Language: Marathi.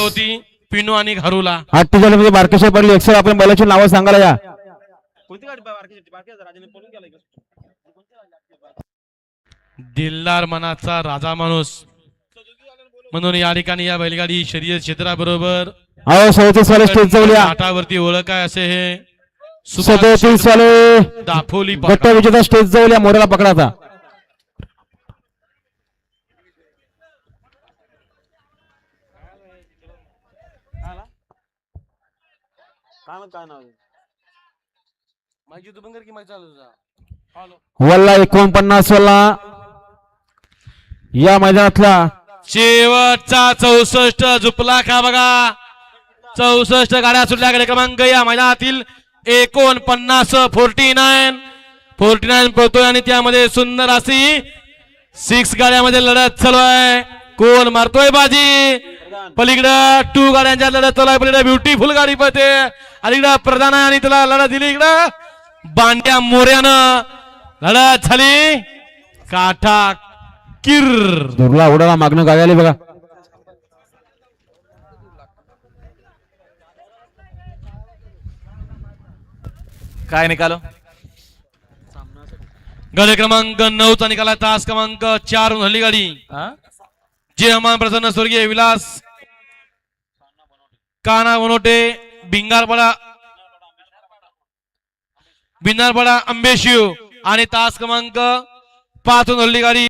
होती पिनू आणि घारूला 48 मध्ये बारकेश्वर पडली एक्सेल. आपण बैलाची नावं सांगायला या. दिलदार मनाचा राजा माणूस म्हणून या ठिकाणी या बैलगाडी शर्यत क्षेत्राबरोबर अहो 37 वाले स्टेज जवळया घाटावरती ओळख आहे असे हे 37 वाले दाफोली गट विजेता स्टेज जवळया मोऱ्याला पकडाचा. वल्ला 49 वाला या मैदानातला शेवटचा 64 झुपला का बघा. 64 गाड्या सुटल्या गाडी क्रमांक या मैदानातील 49 पळतोय आणि त्यामध्ये सुंदर अशी 6 गाड्यामध्ये लढत चालू आहे. कोण मारतोय बाजी पलीकडं 2 गाड्यांच्या लढत चालू आहे. पलीकडे ब्युटीफुल गाडी पळते अलीकडं प्रधान आणि त्याला लढत दिली. इकडं बांड्या मोऱ्यानं लढत झाली. काठा किर दुर्ला उडाला मागणं गाडी आली बघा. काय निकालो गाडी क्रमांक 9 चा निकाला तास क्रमांक 4 हल्ली गाडी जे हमान प्रसन्न स्वर्गीय विलास काना बनोटे भिंगारपाडा अंबेशिव आणि तास क्रमांक 5 हल्ली गाडी